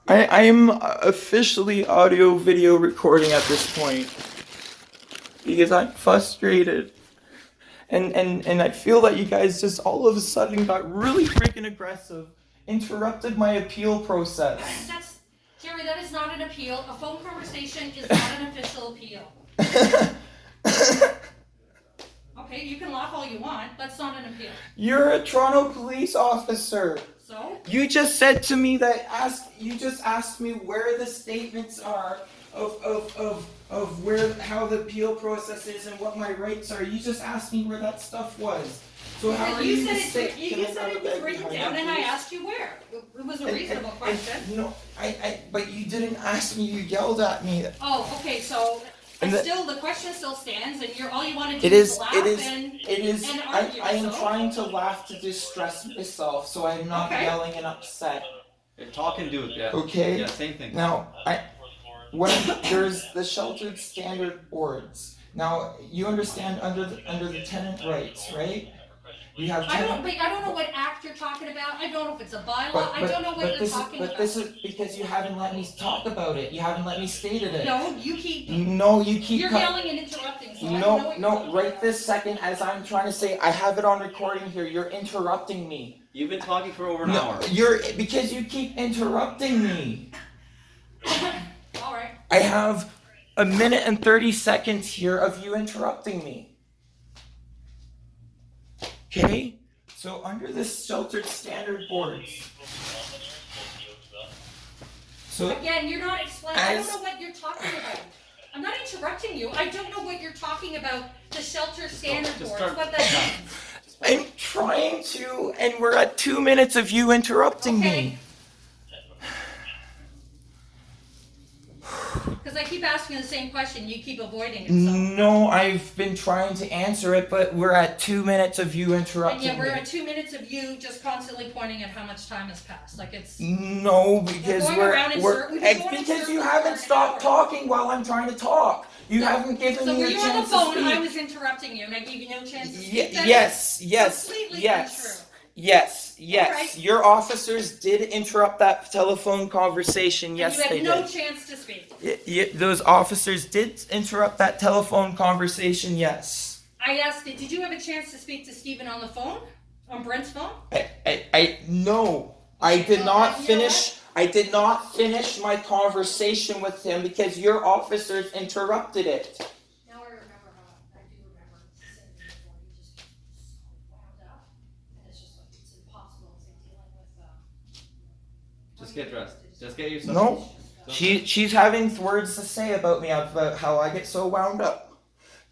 I am officially audio video recording at this point because I'm frustrated. And I feel that you guys just all of a sudden got really freaking aggressive, interrupted my appeal process. Jerry, that is not an appeal. A phone conversation is not an official appeal. Okay, you can laugh all you want. That's not an appeal. You're a Toronto police officer. So? You just said to me that you just asked me where the statements are of where how the appeal process is and what my rights are. You just asked me where that stuff was. So how are you said it was written down and I asked you where. It was a reasonable question. No, but you didn't ask me, you yelled at me. Oh, okay, so the question still stands, and all you want to do is laugh and argue. I am trying to laugh to distress myself, so I'm not yelling and upset. Talk and do it, yeah. Okay? Yeah, same thing. Now, when there's the sheltered standard boards. Now, you understand under the tenant rights, right? You have I don't know what act you're talking about. I don't know if it's a bylaw. I don't know what you're talking about. But this is because you haven't let me talk about it. You haven't let me state it. No, you keep. You're yelling and interrupting. So no. Right this second, as I'm trying to say, I have it on recording here. You're interrupting me. You've been talking for over an hour. Because you keep interrupting me. All right. I have 1 minute and 30 seconds here of you interrupting me. Okay? So under the sheltered standard boards. So again, you're not explaining. I don't know what you're talking about. I'm not interrupting you. I don't know what you're talking about. The shelter standard boards. What that means. I'm trying to, and we're at 2 minutes of you interrupting me. Because I keep asking the same question, you keep avoiding it. So. No, I've been trying to answer it, but we're at 2 minutes of you interrupting me. And we're at 2 minutes of you just constantly pointing at how much time has passed. Like it's. No, because because you haven't stopped talking while I'm trying to talk. You haven't given me a chance to speak. So were you on the phone and I was interrupting you and I gave you no chance to speak? Yes. Completely untrue. Yes. Right. Your officers did interrupt that telephone conversation. Yes, they did. You had no chance to speak. Those officers did interrupt that telephone conversation. Yes. I asked, did you have a chance to speak to Stephen on the phone? On Brent's phone? No. I did not finish. I did not finish my conversation with him because your officers interrupted it. Now I remember how I do remember saying before you just wound up, and it's just like it's impossible to dealing with. Just get dressed. Just get yourself. No, she's having words to say about me about how I get so wound up.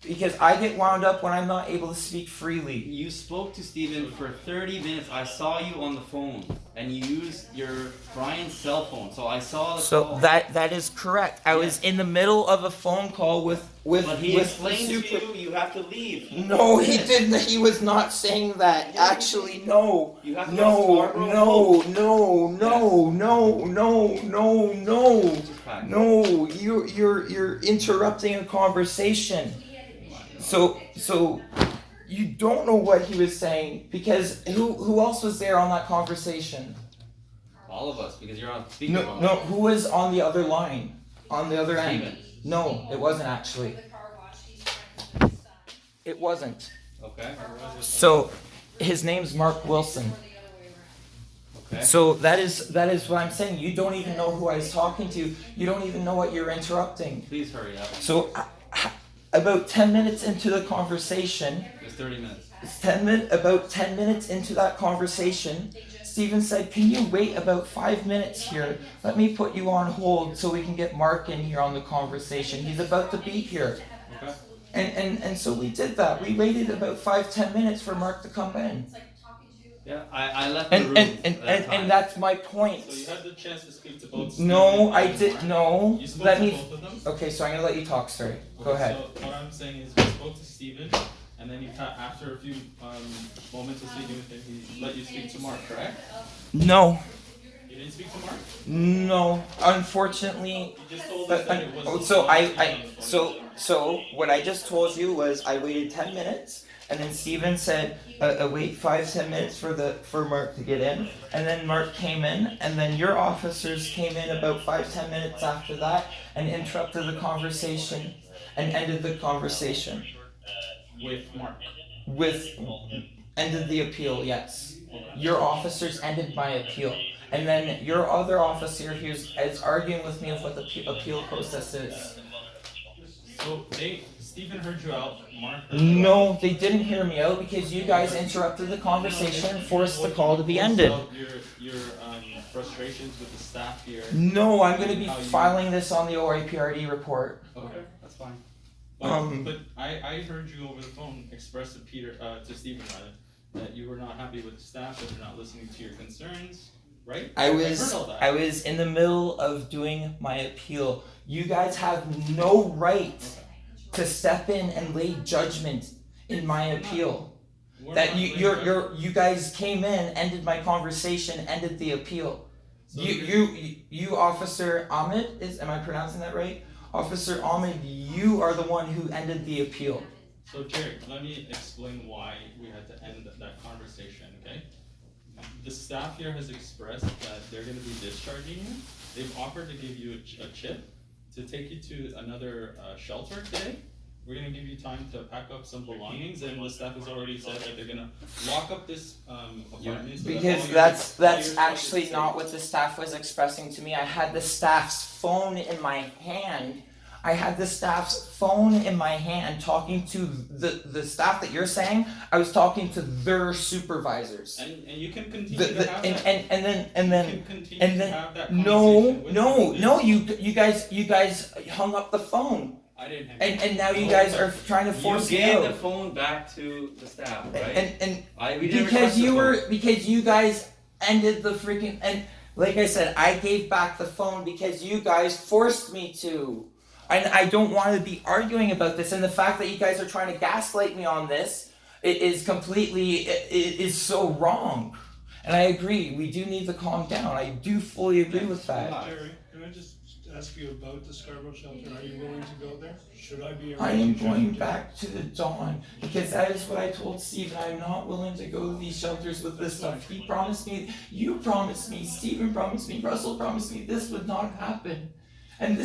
Because I get wound up when I'm not able to speak freely. You spoke to Stephen for 30 minutes. I saw you on the phone, and you used Brian's cell phone. So I saw the call. that is correct. I was in the middle of a phone call with But he explained to you have to leave. No, he didn't. He was not saying that. Actually, no. You have to No. You're interrupting a conversation. So you don't know what he was saying because who else was there on that conversation? All of us, because you're on speaker. No. Who was on the other line, on the other end? Steven. No, it wasn't actually. It wasn't. Okay. So his name's Mark Wilson. Okay. So that is what I'm saying. You don't even know who I was talking to. You don't even know what you're interrupting. Please hurry up. So about 10 minutes into the conversation. It's 30 minutes. About 10 minutes into that conversation, Stephen said, "Can you wait about 5 minutes here? Let me put you on hold so we can get Mark in here on the conversation. He's about to be here." Okay. And so we did that. We waited about 5-10 minutes for Mark to come in. Yeah, I left the room. And that's my point. So you had the chance to speak to both. No, I did no. You spoke Let to me. both of them? Okay, so I'm gonna let you talk, sorry. Go ahead. So what I'm saying is you spoke to Stephen, and then after a few moments of speaking with him, he let you speak to Mark, correct? No. You didn't speak to Mark? No. Unfortunately. You just told us that it was. So what I just told you was I waited 10 minutes And then Steven said, wait 5-10 minutes for Mark to get in. And then Mark came in, and then your officers came in about 5-10 minutes after that and interrupted the conversation and ended the conversation. With Mark. Ended the appeal, yes. Your officers ended my appeal. And then your other officer is arguing with me of what the appeal process is. So Stephen heard you out, Mark heard you out. No, they didn't hear me out because you guys interrupted the conversation and forced the call to be ended. Your frustrations with the staff here. No, I'm going to be filing this on the OIPRD report. Okay, that's fine. But I heard you over the phone express to Stephen that you were not happy with the staff, that they're not listening to your concerns, right? I heard all that. was in the middle of doing my appeal. You guys have no right to step in and lay judgment in my appeal. That you guys came in, ended my conversation, ended the appeal. So You Officer Ahmed, am I pronouncing that right? Officer Ahmed, you are the one who ended the appeal. So Jerry, let me explain why we had to end that conversation, okay? The staff here has expressed that they're gonna be discharging you. They've offered to give you a chip to take you to another shelter today. We're gonna give you time to pack up some belongings, and the staff has already said that they're gonna lock up this apartment. So Because that's actually not what the staff was expressing to me. I had the staff's phone in my hand. Talking to the staff that you're saying. I was talking to their supervisors. And you can continue to have that. You guys hung up the phone. I didn't have And now you guys are trying to force you me gave out. the phone back to the staff, right? We didn't Because request the phone. because you guys ended the freaking, and like I said, I gave back the phone because you guys forced me to. And I don't want to be arguing about this, and the fact that you guys are trying to gaslight me on this is so wrong. And I agree, we do need to calm down. I do fully agree with that. Jerry, can I just ask you about the Scarborough shelter? Are you willing to go there? Should I be I am arranging going to- back to the Dawn because that is what I told Steven. I'm not willing to go to these shelters with this stuff. He promised me, you promised me, Steven promised me, Russell promised me this would not happen. And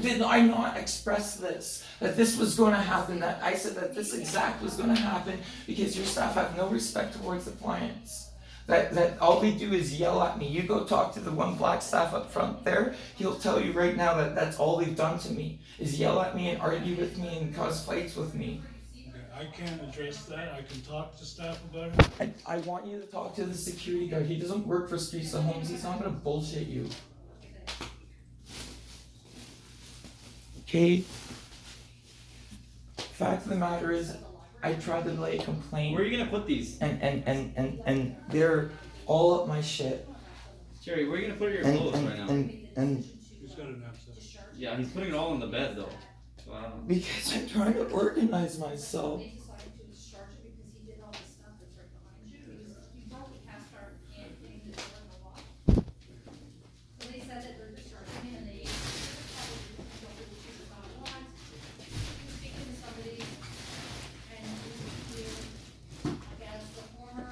did I not express this? That this was going to happen, that I said that this exact was going to happen because your staff have no respect towards the clients. That all they do is yell at me. You go talk to the one black staff up front there, he'll tell you right now that that's all they've done to me, is yell at me and argue with me and cause fights with me. I can't address that. I can talk to staff about it. I want you to talk to the security guard. He doesn't work for Streets of Homes. He's not going to bullshit you. Okay? Fact of the matter is, I tried to lay a complaint. Where are you gonna put these? And they're all up my shit. Jerry, where are you gonna put your clothes right now? And Who's got an abscess? Yeah, he's putting it all in the bed though. So I don't know. because I'm trying to organize myself. They decided to discharge it because he did all this stuff that's right behind you. He broke the cast iron and the door in the wall. So they said that they're discharging him and they probably don't really about what. He was speaking to somebody and he was I guess the former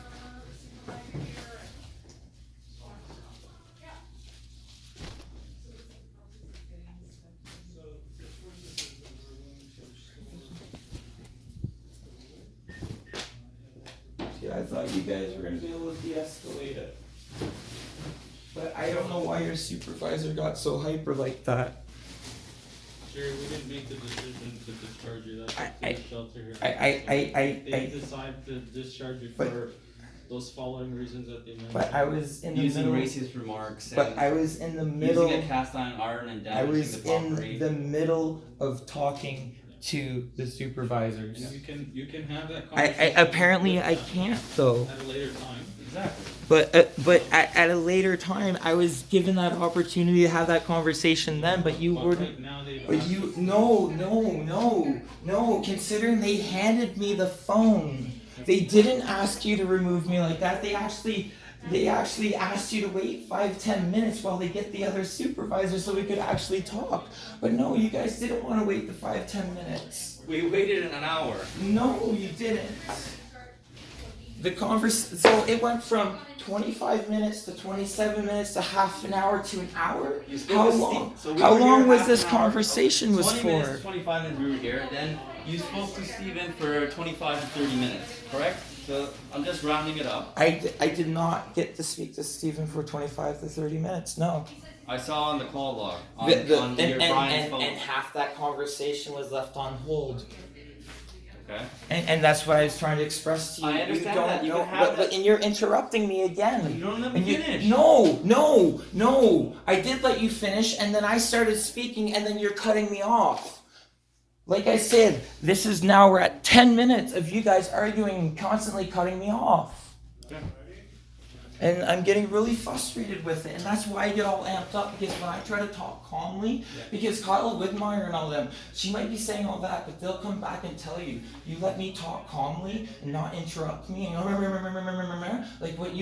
supervisor here and. Yeah. So, this witness is that we're willing to See, I thought you guys were gonna be able to de-escalate it. But I don't know why your supervisor got so hyper like that. Jerry, we didn't make the decision to discharge you. That's up to I- the shelter here. I They decided to discharge you But- for those following reasons that they mentioned. But I was in the Using middle. racist remarks But and I was in the middle. using a cast iron and I damaging was the in property. the middle of talking to the supervisors. And you can have that I conversation. apparently with I them can't though. At a later time. Exactly. But at a later time, I was given that opportunity to have that conversation then. But you But wouldn't. right now they've But asked you us to- no. Considering they handed me the phone, they didn't ask you to remove me like that. They actually They actually asked you to wait 5-10 minutes while they get the other supervisor so we could actually talk. But no, you guys didn't want to wait the 5-10 minutes. We waited an hour. No, you didn't. So it went from 25 minutes to 27 minutes to half an hour to an hour. How long? How long was this conversation was 20 for? minutes, 25 minutes we were here. Then you spoke to Steven for 25 to 30 minutes, correct? So I'm just rounding it up. I did not get to speak to Stephen for 25 to 30 minutes. No. I saw on the call log on, And your Brian's phone. half that conversation was left on hold. Okay. And that's what I was trying to express to you. I understand You don't that. You know, can have but and you're interrupting me again. You don't let me And finish. No. I did let you finish, and then I started speaking, and then you're cutting me off. Like I said, this is now we're at 10 minutes of you guys arguing and constantly cutting me off. Okay. And I'm getting really frustrated with it, and that's why I get all amped up, because when I try to talk calmly, because Kyle Widmeyer and all them, she might be saying all that, but they'll come back and tell you, you let me talk calmly and not interrupt me, and like what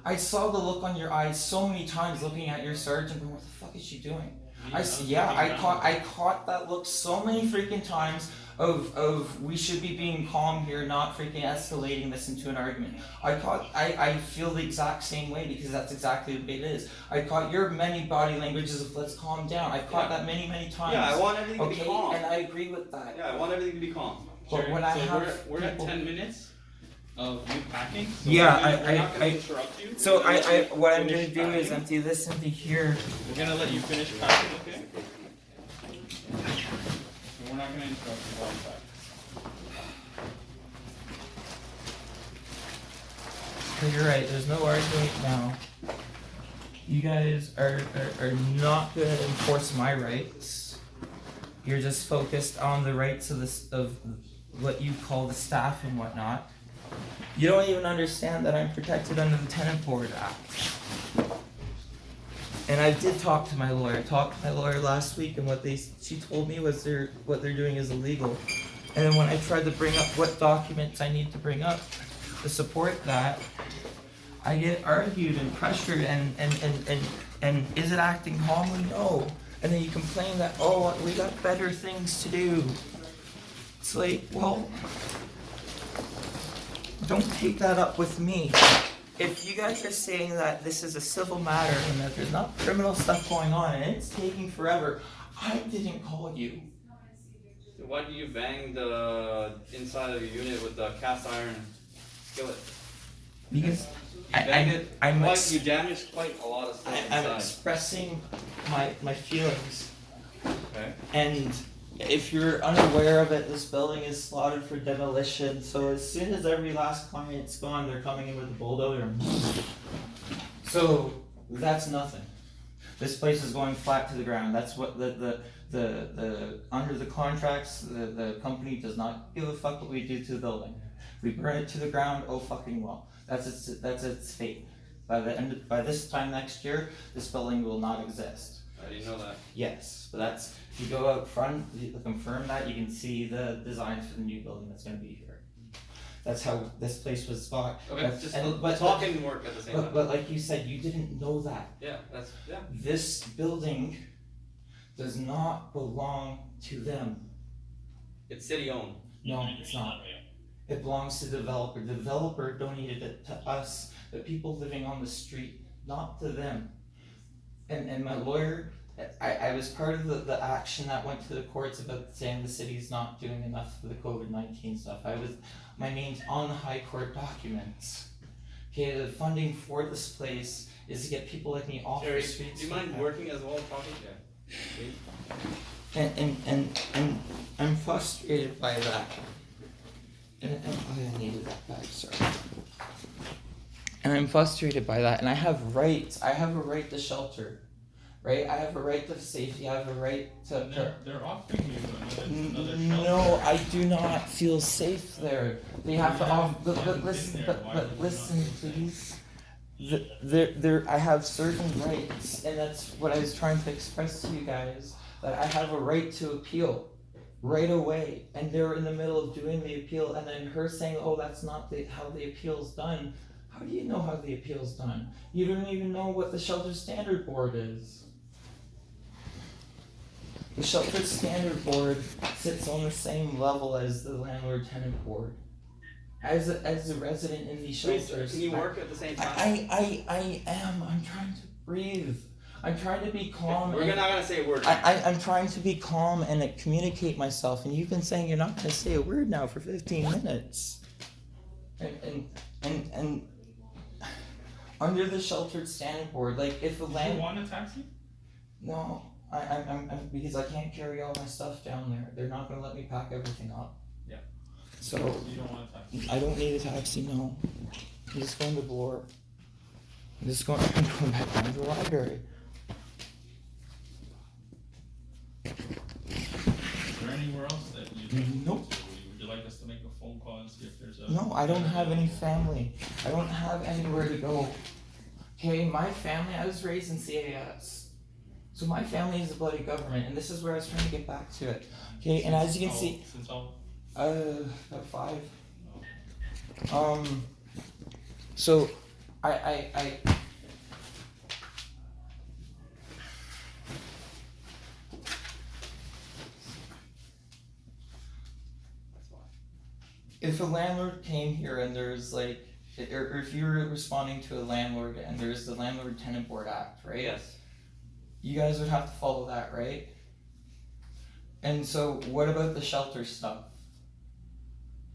I saw the look on your eyes so many times looking at your sergeant, going, what the fuck is she doing? I caught that look so many freaking times of we should be being calm here, not freaking escalating this into an argument. I feel the exact same way, because that's exactly what it is. I caught your many body languages of let's calm down. I've caught that many times. Yeah, I want everything to be calm. And I agree with that. Yeah, I want everything to be calm. But when I have we're at 10 minutes of you packing. So Yeah, we're not gonna interrupt you. So what I'm gonna Finish do is packing. empty this into here. We're gonna let you finish packing, okay? We're not gonna interrupt you while you pack. So you're right, there's no argument now. You guys are not gonna enforce my rights. You're just focused on the rights of what you call the staff and whatnot. You don't even understand that I'm protected under the Tenant Board Act. And I did talk to my lawyer. Talked to my lawyer last week, and she told me was what they're doing is illegal. And then when I tried to bring up what documents I need to bring up to support that, I get argued and pressured and is it acting calmly? No. And then you complain that, oh, we got better things to do. It's like, well, don't take that up with me. If you guys are saying that this is a civil matter and that there's not criminal stuff going on and it's taking forever, I didn't call you. So why do you bang the inside of your unit with the cast iron skillet? Because You damaged quite a lot of stuff I'm inside. expressing my feelings. Okay. And if you're unaware of it, this building is slotted for demolition. So as soon as every last client's gone, they're coming in with a bulldozer. So that's nothing. This place is going flat to the ground. That's what the under the contracts, the company does not give a fuck what we do to the building. We burn it to the ground. Oh fucking well. That's its fate. By this time next year, this building will not exist. I didn't know that. Yes, but that's, if you go out front, you confirm that, you can see the designs for the new building that's gonna be here. That's how this place was bought. Okay, just talk and work at the same time. But like you said, you didn't know that. Yeah, yeah. This building does not belong to them. It's city owned. No, it's not. It belongs to the developer. The developer donated it to us, the people living on the street, not to them. And my lawyer, I was part of the action that went to the courts about saying the city's not doing enough for the COVID-19 stuff. My name's on the high court documents. Okay, the funding for this place is to get people like me off Jerry, the streets. do you mind working as well, talking? Yeah. Please. And I'm frustrated by that. And I needed that back, sorry. And I'm frustrated by that, and I have rights. I have a right to shelter, right? I have a right to safety. I have a right to. They're offering you another shelter. No, I do not feel safe there. They have to off. But listen, but listen, please. I have certain rights, and that's what I was trying to express to you guys. That I have a right to appeal. Right away, and they're in the middle of doing the appeal, and then her saying, "Oh, that's not how the appeal's done." How do you know how the appeal's done? You don't even know what the shelter standard board is. The shelter standard board sits on the same level as the landlord tenant board. As a resident in these Please, shelters, can you work at the same time? I am. I'm trying to breathe. I'm trying to be calm. We're not gonna say a word. I'm trying to be calm and communicate myself, and you've been saying you're not gonna say a word now for 15 minutes. And under the sheltered standard board, like if the Do land. you want a taxi? No, I'm because I can't carry all my stuff down there. They're not gonna let me pack everything up. Yeah. So You don't want a taxi? I don't need a taxi. No, I'm just going to Bloor. I'm just going back down to the library. Is there anywhere else that you'd like to go Nope. to? Would you like us to make a phone call and see if there's a... No, I don't have any family. I don't have anywhere to go. Okay, my family, I was raised in CAS. So my family is the bloody government, and this is where I was trying to get back to it. Okay, and as you can see, Since how? about 5. So I if a landlord came here and there's like, or if you were responding to a landlord and there's the Landlord Tenant Board Act, right? Yes. You guys would have to follow that, right? And so what about the shelter stuff?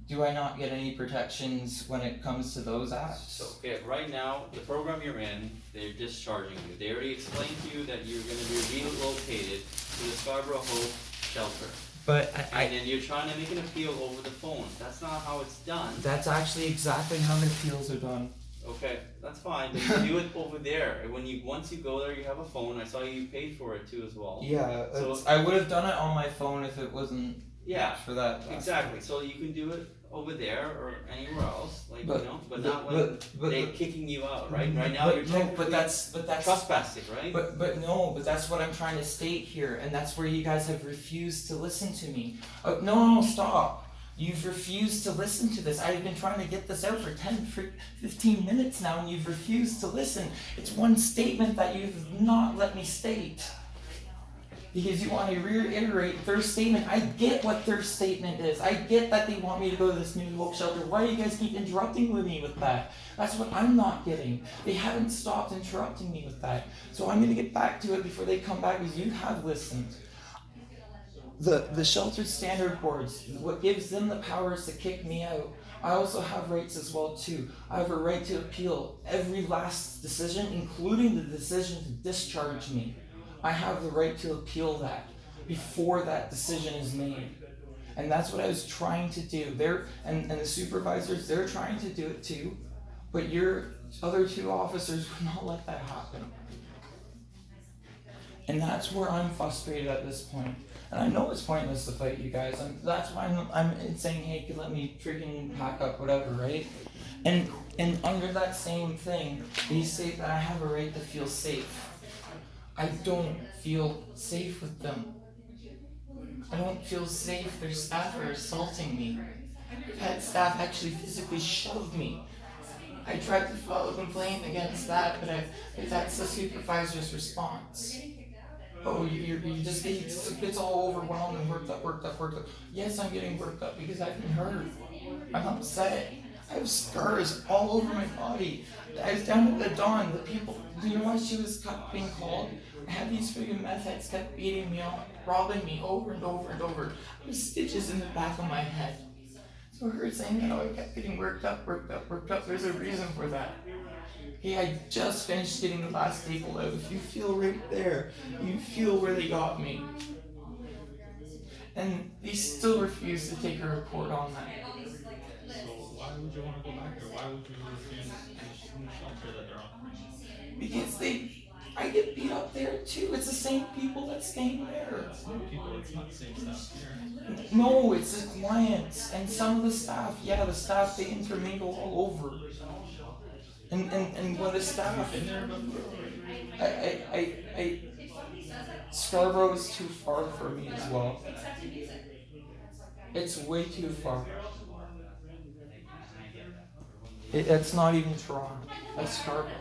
Do I not get any protections when it comes to those acts? So, okay, right now, the program you're in, they're discharging you. They already explained to you that you're gonna be relocated to the Scarborough Hope shelter. But And then you're trying to make an appeal over the phone. That's not how it's done. that's actually exactly how the appeals are done. Okay, that's fine, but you do it over there. And once you go there, you have a phone. I saw you paid for it too as well. Yeah, So- I would have done it on my phone if it wasn't Yeah, for that. exactly. So you can do it over there or anywhere else, like, But- you know, but but- not when but- they're but- kicking you out, right? Right now, but you're no, technically but that's trespassing, right? But that's what I'm trying to state here, and that's where you guys have refused to listen to me. No, stop. You've refused to listen to this. I've been trying to get this out for 15 minutes now, and you've refused to listen. It's one statement that you've not let me state. Because you want to reiterate their statement. I get what their statement is. I get that they want me to go to this new woke shelter. Why do you guys keep interrupting me with that? That's what I'm not getting. They haven't stopped interrupting me with that. So I'm going to get back to it before they come back, because you have listened. The sheltered standard boards, what gives them the powers to kick me out. I also have rights as well too. I have a right to appeal every last decision, including the decision to discharge me. I have the right to appeal that before that decision is made. And that's what I was trying to do. And the supervisors, they're trying to do it too, but your other 2 officers would not let that happen. And that's where I'm frustrated at this point. And I know it's pointless to fight you guys. That's why I'm saying, hey, let me freaking pack up, whatever, right? And under that same thing, they say that I have a right to feel safe. I don't feel safe with them. I don't feel safe. Their staff are assaulting me. I've had staff actually physically shove me. I tried to file a complaint against that, but that's the supervisor's response. Oh, you just gets all overwhelmed and worked up. Yes, I'm getting worked up because I've been hurt. I'm upset. I have scars all over my body. I was down at the dawn. The people, do you know why she was being called? I had these freaking meth heads kept beating me up, robbing me over and over and over. I have stitches in the back of my head. So her saying that I kept getting worked up. There's a reason for that. Hey, I just finished getting the last staple out. If you feel right there, you feel where they got me. And they still refuse to take a report on that. So why would you want to go back there? Why would you refuse the new shelter that they're on? Because I get beat up there too. It's the same people that's staying there. It's new people, it's not the same staff here. No, it's the clients and some of the staff. Yeah, the staff, they intermingle all over. And when the staff, Been there before? Scarborough is too far for me as well. It's way too far. That's not even Toronto. I know, That's Scarborough. I'm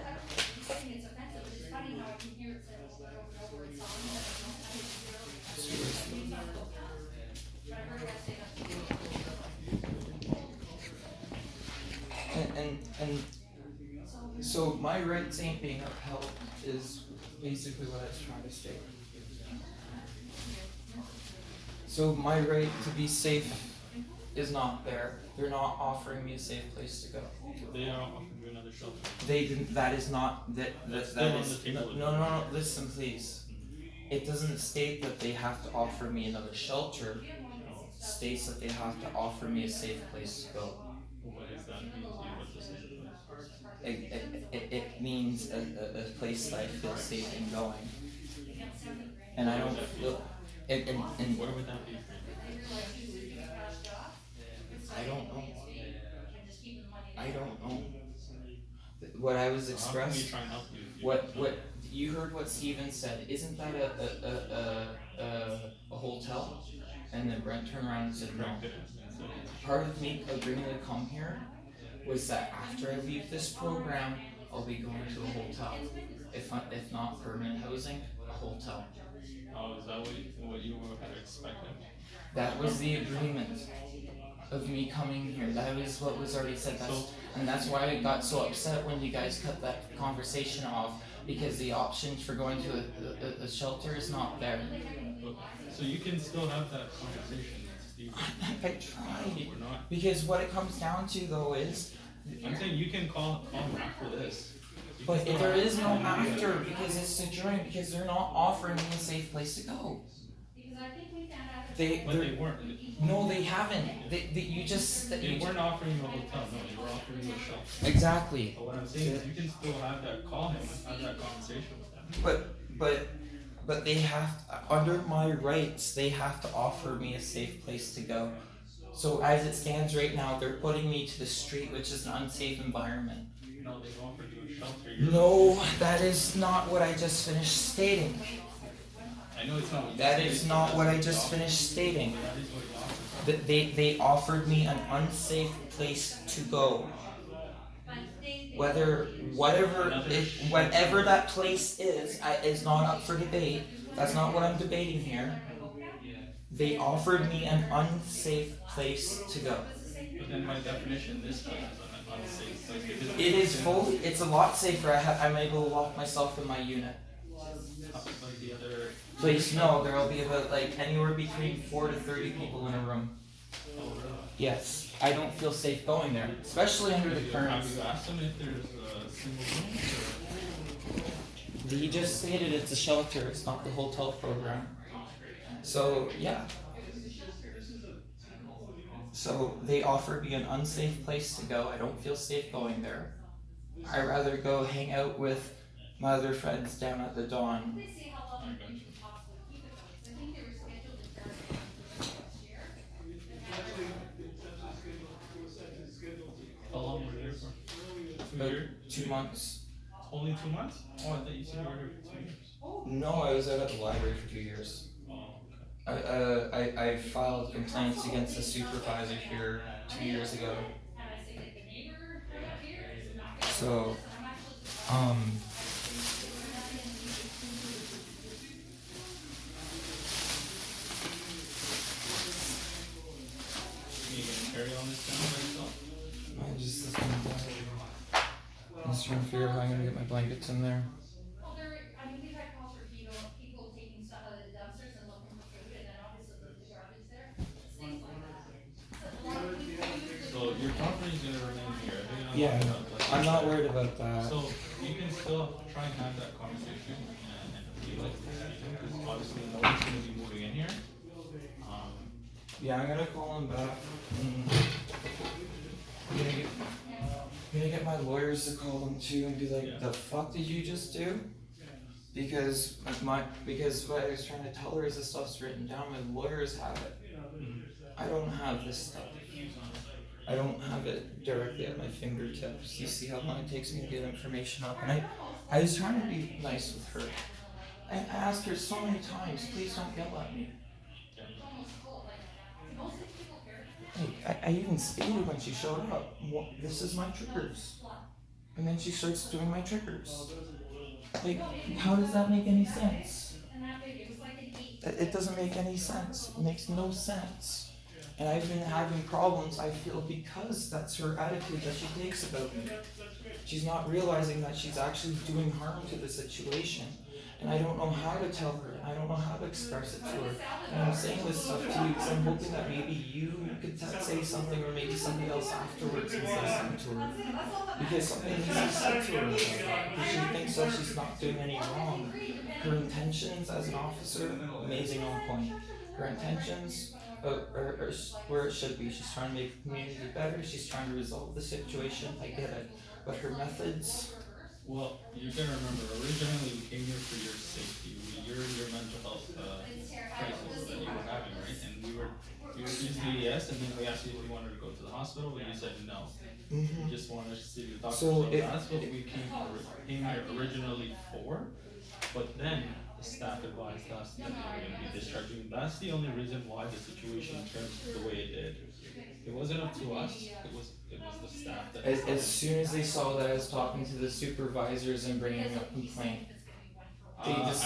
saying it's offensive, but it's funny how I can hear it said over and over and over in songs that I don't, I didn't hear earlier. It's on the podcast, but I heard a guy say that to me. And so my rights ain't being upheld is basically what I was trying to state. So my right to be safe is not there. They're not offering me a safe place to go. They are offering you another shelter. They didn't. That is not that. That's That still is on the table. no. Listen, please. It doesn't state that they have to offer me another shelter. It states that they have to offer me a safe place to go. What does that mean to you? What does it mean? It means a place that I feel safe in going, and I don't feel. And Where would that be for you? I don't know. I don't know. What I was So how can we expressed. try and help you? if you What don't know? you heard what Steven said? Isn't that a hotel? And then Brent turned around and said no. Correct it is, and so- Part of me agreeing to come here was that after I leave this program, I'll be going to a hotel. If not permanent housing, a hotel. Oh, is that what you were expecting? That was the agreement of me coming here. That was what was already said. And that's why I got so upset when you guys cut that conversation off, because the option for going to a shelter is not there. So you can still have that conversation, Steve. I tried. We're not. Because what it comes down to though is, I'm saying you can call them after this. You can but still there have- is no after, because it's securing, because they're not offering me a safe place to go. Because I think we found out. But they weren't. No, they haven't. They weren't offering you a hotel. No, they were offering you a shelter. Exactly. But what I'm saying is you can still have that call him and have that conversation with them. But they have, under my rights, they have to offer me a safe place to go. So as it stands right now, they're putting me to the street, which is an unsafe environment. No, they offered you a shelter. You're- No, that is not what I just finished stating. I know it's not. What you That said, is but not that's what I you just offered. finished stating. That is what you offered. That they offered me an unsafe place to go. Whatever that place is not up for debate. That's not what I'm debating here. They offered me an unsafe place to go. But then by definition, this place is an unsafe place because It is fully. It's a lot safer. I'm able to lock myself in my unit. like the other. Please no, there will be about like anywhere between 4 to 30 people in a room. Oh, really? Yes, I don't feel safe going there, especially under the Have current. you asked them if there's a single room? He just stated it's a shelter. It's not the hotel program. So yeah. So they offered me an unsafe place to go. I don't feel safe going there. I'd rather go hang out with my other friends down at the Dawn. They see how long you can possibly keep it though, 'cause I think they were scheduled to start last year. How long were you there for? 2 About years? 2 months. Only 2 months? Oh, I thought you said you were here for 2 years. No, I was out at the library for 2 years. Oh, okay. I filed complaints against the supervisor here 2 years ago. And I say that the neighbor up here is not. So, I'm actually. You gonna carry on this down by yourself? I'm just trying to figure out how I'm gonna get my blankets in there. Well, we've had calls for people taking stuff out of the dumpsters and looking for food, and then obviously the garbage there, it's things like that. So a lot of people usually. So your property's gonna remain here. They're not Yeah, locking up, like I'm you not said. worried about that. So you can still try and have that conversation and be like, because obviously no one's gonna be moving in here. Yeah, I'm gonna call him back. I'm gonna get my lawyers to call them too and be like, Yeah. the fuck did you just do? Because what I was trying to tell her is this stuff's written down, my lawyers have it. I don't have this stuff. I don't have it directly at my fingertips. You see how long it takes me to get information up? And I was trying to be nice with her. I asked her so many times, please don't yell at me. It's almost full, like, most of the people here. Hey, I even stated when she showed up, this is my triggers. And then she starts doing my triggers. Like, how does that make any sense? It doesn't make any sense. It makes no sense. And I've been having problems, I feel, because that's her attitude that she takes about me. She's not realizing that she's actually doing harm to the situation. And I don't know how to tell her. I don't know how to express it to her. And I'm saying this stuff to you because I'm hoping that maybe you could say something, or maybe somebody else afterwards can say something to her. Because something needs to be said to her. Because she thinks that she's not doing any wrong. Her intentions as an officer, amazing, on point. Her intentions are where it should be. She's trying to make the community better. She's trying to resolve the situation. I get it. But her methods. Well, you gotta remember, originally we came here for your safety. Your mental health crisis that you were having, right? And you usually yes, and then we asked you if you wanted to go to the hospital, but you said no. Mm-hmm. You just wanted to see the doctor. So that's what we came here originally for. But then the staff advised us that they were going to be discharging. That's the only reason why the situation turned the way it did. It wasn't up to us. It was the staff that. As soon as they saw that I was talking to the supervisors and bringing up complaint, they just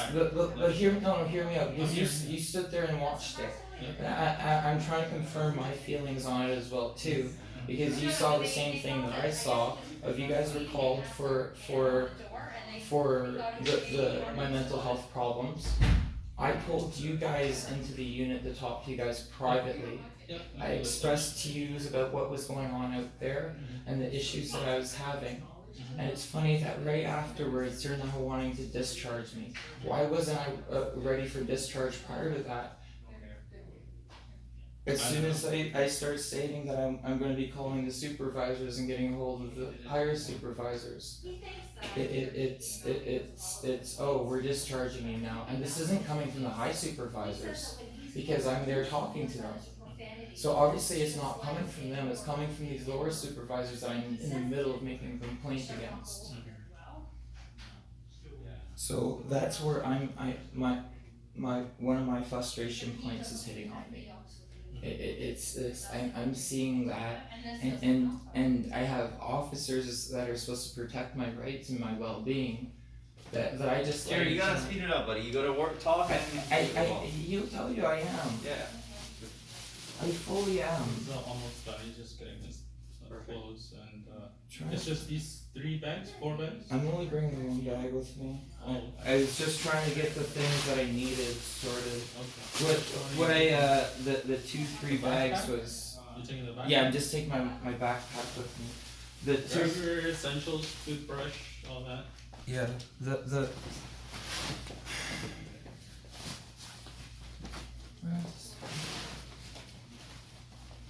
hear me out, because you stood there and watched it. And I'm trying to confirm my feelings on it as well too, because you saw the same thing that I saw. Of you guys were called for my mental health problems. I pulled you guys into the unit to talk to you guys privately. I expressed to you about what was going on out there and the issues that I was having. And it's funny that right afterwards they're now wanting to discharge me. Why wasn't I ready for discharge prior to that? As soon as I start stating that I'm going to be calling the supervisors and getting a hold of the higher supervisors, it's oh, we're discharging you now. And this isn't coming from the high supervisors, because I'm there talking to them. So obviously it's not coming from them, it's coming from these lower supervisors that I'm in the middle of making a complaint against. So that's where my one of my frustration points is hitting on me. I'm seeing that, and I have officers that are supposed to protect my rights and my well-being, that I just. Jerry, you gotta speed it up, buddy. You go to work, talk, and he'll tell you I am. yeah. I fully am. He's almost done. He's just getting his clothes, and it's just these 4 bags. I'm only bringing one bag with me. Oh. I was just trying to get the things that I needed sorted. Okay. What I the 2-3 bags was. You're taking the backpack? Yeah, I'm just taking my backpack with me. The Regular essentials, toothbrush, all that. Yeah, the.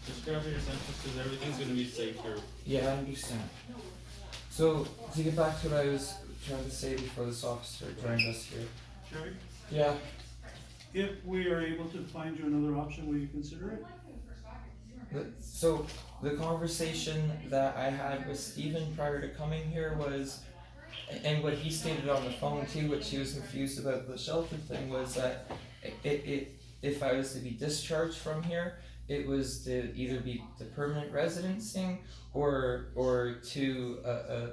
Just grab your essentials because everything's gonna be safe here. Yeah, I understand. So to get back to what I was trying to say before this officer joined us here. Jerry, Yeah. if we are able to find you another option, will you consider it? So the conversation that I had with Steven prior to coming here was, and what he stated on the phone too, which he was confused about the shelter thing, was that if I was to be discharged from here, it was to either be the permanent residencing or to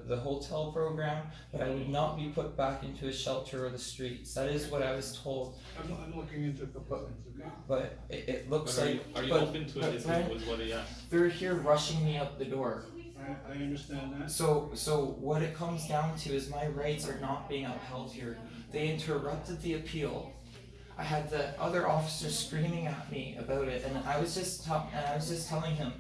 the hotel program, but I would not be put back into a shelter or the streets. That is what I was told. I'm looking into a couple of things, okay? But it looks But like. are you open to it? Is what he asked. They're here rushing me up the door. I understand that. So what it comes down to is my rights are not being upheld here. They interrupted the appeal. I had the other officer screaming at me about it, and I was just telling him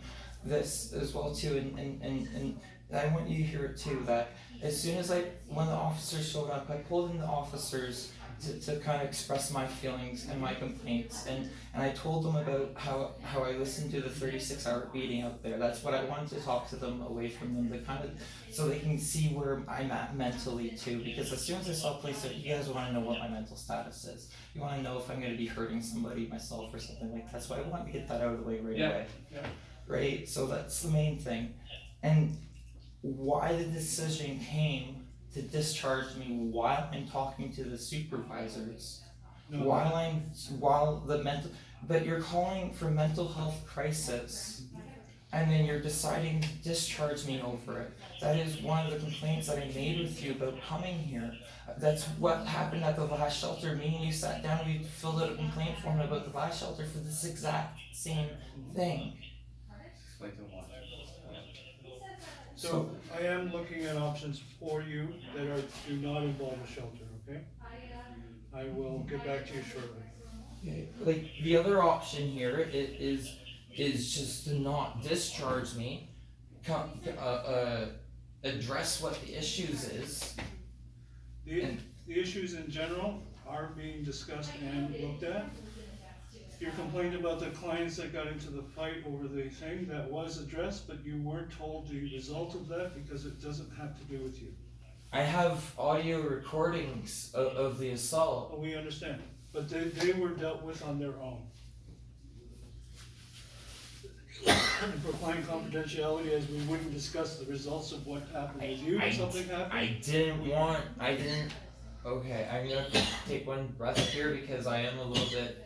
this as well too, and I want you to hear it too, that as soon as when the officers showed up, I pulled in the officers to kind of express my feelings and my complaints, and I told them about how I listened to the 36-hour beating out there. That's what I wanted to talk to them away from them, to kind of, so they can see where I'm at mentally too, because as soon as I saw police, you guys want to know what my mental status is. You want to know if I'm going to be hurting somebody, myself, or something like that. So I want to get that out of the way right away. Yeah. Right? So that's the main thing. And why the decision came to discharge me while I'm talking to the supervisors, No. while the but you're calling for mental health crisis, and then you're deciding to discharge me over it. That is one of the complaints that I made with you about coming here. That's what happened at the last shelter. Me and you sat down, we filled out a complaint form about the last shelter for this exact same thing. Explain to them why. So I am looking at options for you that do not involve a shelter, okay? I will get back to you shortly. Okay, like the other option here is just to not discharge me, address what the issues is. The issues in general are being discussed and looked at. Your complaint about the clients that got into the fight over the thing, that was addressed, but you weren't told the result of that because it doesn't have to do with you. I have audio recordings of the assault. Oh, we understand, but they were dealt with on their own. And for client confidentiality, as we wouldn't discuss the results of what happened with you if something happened. Okay, I'm gonna take one breath here because I am a little bit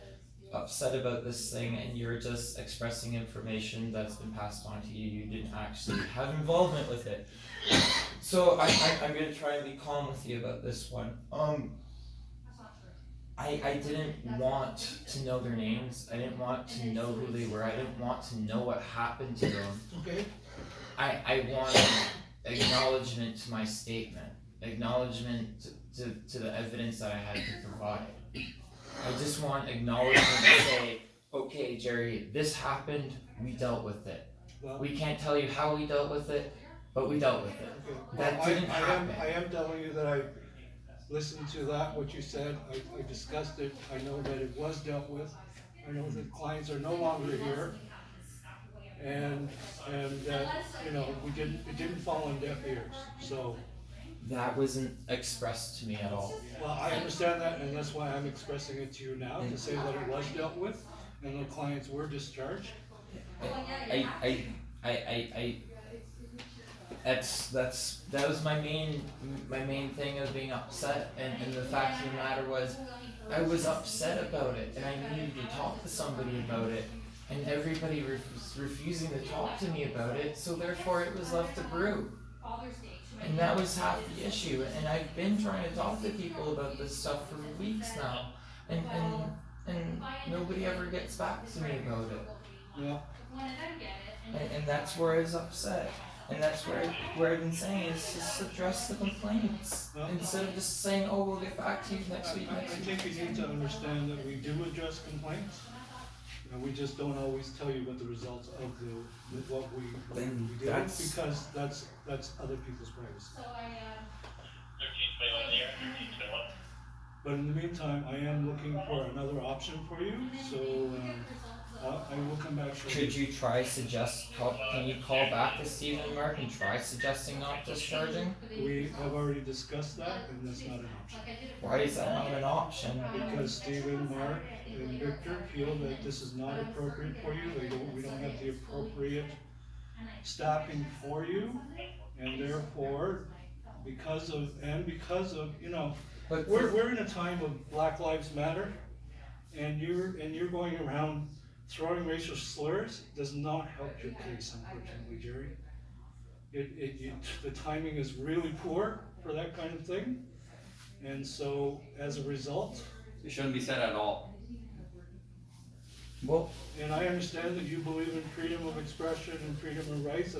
upset about this thing, and you're just expressing information that's been passed on to you. You didn't actually have involvement with it. So I'm gonna try and be calm with you about this one. I didn't want to know their names. I didn't want to know who they were. I didn't want to know what happened to them. Okay. I wanted acknowledgement to my statement, acknowledgement to the evidence that I had to provide. I just want acknowledgement to say, okay, Jerry, this happened, we dealt with it. Well, We can't tell you how we dealt with it, but we dealt with it. okay. That Well, didn't happen. I am telling you that I listened to that, what you said, I discussed it, I know that it was dealt with. I know that clients are no longer here. And that, you know, it didn't fall on deaf ears, so. That wasn't expressed to me at all. Well, I understand that, and that's why I'm expressing it to you now, to say that it was dealt with, and the clients were discharged. That was my main thing of being upset, and the fact of the matter was, I was upset about it, and I needed to talk to somebody about it, and everybody was refusing to talk to me about it, so therefore it was left to brew. And that was half the issue, and I've been trying to talk to people about this stuff for weeks now, and nobody ever gets back to me about it. Yeah. And that's where I was upset. And that's where I've been saying is just address the complaints. Instead of just saying, oh, we'll get back to you next week. I think you need to understand that we do address complaints, and we just don't always tell you what the results of what we do, because that's other people's privacy. But in the meantime, I am looking for another option for you, so I will come back shortly. Could you can you call back to Stephen and Mark and try suggesting not discharging? We have already discussed that, and that's not an option. Why is that not an option? Because Stephen, Mark, and Victor feel that this is not appropriate for you, we don't have the appropriate staffing for you, and therefore, because of, you know, we're in a time of Black Lives Matter, and you're going around throwing racial slurs does not help your case, unfortunately, Jerry. The timing is really poor for that kind of thing, and so as a result, It shouldn't be said at all. Well, and I understand that you believe in freedom of expression and freedom of rights,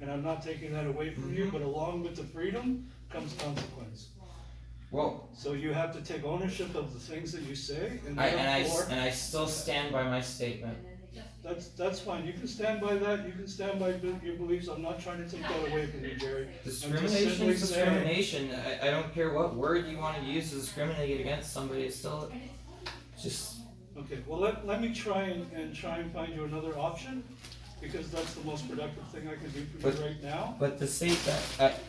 and I'm not taking that away from you, but along with the freedom comes consequence. well, So you have to take ownership of the things that you say, and I still stand by my statement. that's fine. You can stand by that. You can stand by your beliefs. I'm not trying to take that away from you, Jerry. Discrimination is discrimination. I don't care what word you want to use to discriminate against somebody. It's still just. Okay. Well, let me try and find you another option, because that's the most productive thing I can do for you right now. But to state that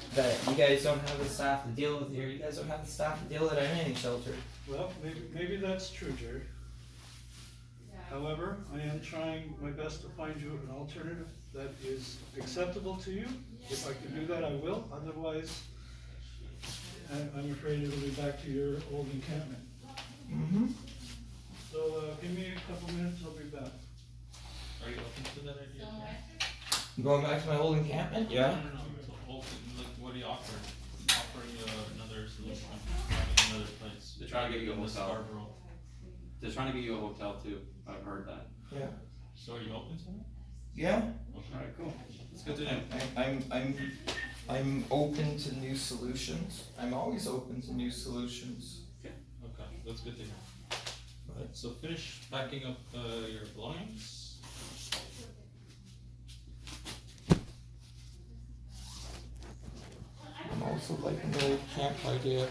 you guys don't have the staff to deal with here, you guys don't have the staff to deal with at any shelter. Well, maybe that's true, Jerry. However, I am trying my best to find you an alternative that is acceptable to you. If I can do that, I will. Otherwise, I'm afraid it'll be back to your old encampment. Mm-hmm. So give me a couple minutes. I'll Going back to my old encampment? Yeah. No. So, like, what do you offer? Offering you another solution, having another place. They're trying to get you a in the hotel. Scarborough. They're trying to get you a hotel too. I've heard that. Yeah. So are you open to that? Yeah. Alright, cool. That's good to know. I'm open to new solutions. I'm always open to new solutions. Okay, that's good to hear. Right. So finish packing up your belongings. I'm also liking the camp idea.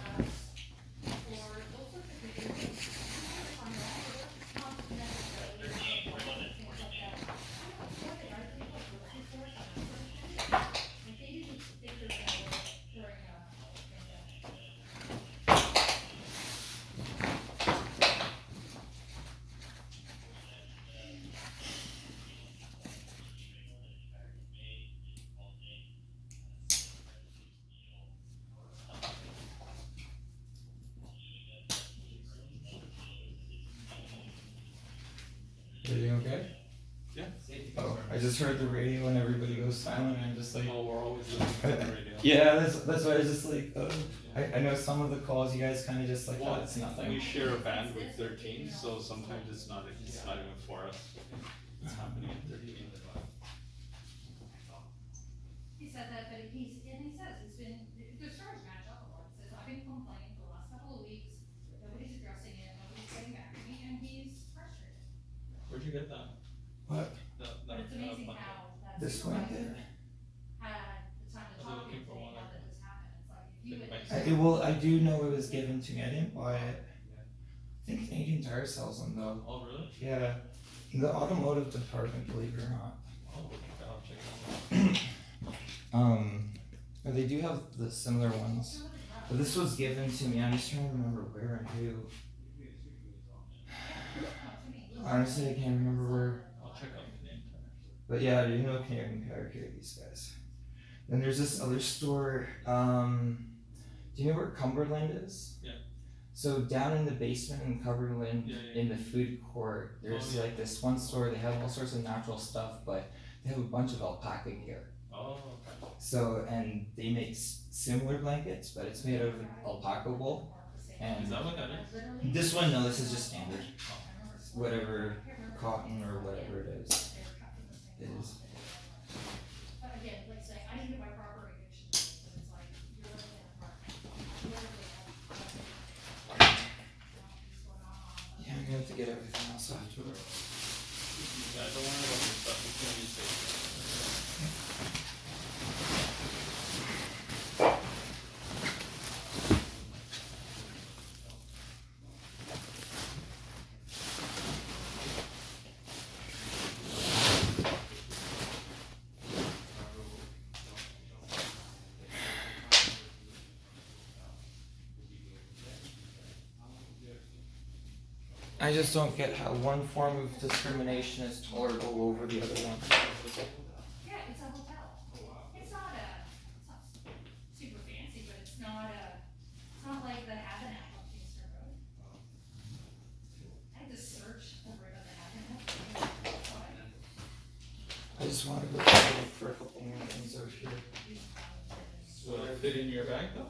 Everything okay? Yeah. Oh, I just heard the radio and everybody goes silent and I'm just like, Well, we're always listening to the radio. yeah, that's why I was just like, I know some of the calls you guys kind of just like, Well, oh, it's nothing. we share a band with 13, so sometimes it's not even for us. It's happening at 13. He said that, but he says it's been, the stories match up a lot. He says, I've been complaining for the last couple of weeks, nobody's addressing it, nobody's getting back to me, and he's frustrated. Where'd you get that? What? But it's amazing bucket. how that This one there? had the time to Was it talk to looking him for today, one now like that this happened, it's like, if you Like had. Well, I do know it was given to me. I didn't buy it. I think Canadian Tire sells them though. Oh, really? Yeah. The automotive department, believe it or not. Oh, okay, I'll check it They do have the similar ones. But this was given to me. I'm just trying to remember where and who. Honestly, I can't remember where. out. I'll check out Canadian Tire. But yeah, I do know Canadian Tire carry these guys. Then there's this other store. Do you know where Cumberland is? Yeah. So down in the basement in Cumberland, Yeah. in the food court, there's Oh, yeah. like this one store. They have all sorts of natural stuff, but they have a bunch of alpaca gear. Oh, okay. So and they make similar blankets, but it's made out of alpaca wool. And Is that what that is? this one, no, this is just standard. Whatever cotton or whatever it is. It is. But again, like I say, I didn't get my proper eviction notice, but it's like, you're living in an apartment. You literally have what's going on. Yeah, I'm gonna have to get everything else afterwards. Yeah, don't worry about your stuff. It's gonna be safe. I just don't get how one form of discrimination is tolerable over the other one. Yeah, it's a hotel. It's not super fancy, but it's not like the havent on Kingston Road. I had to search over it on the havent. I just want to go look for a couple more things out here. Will it fit in your bag though?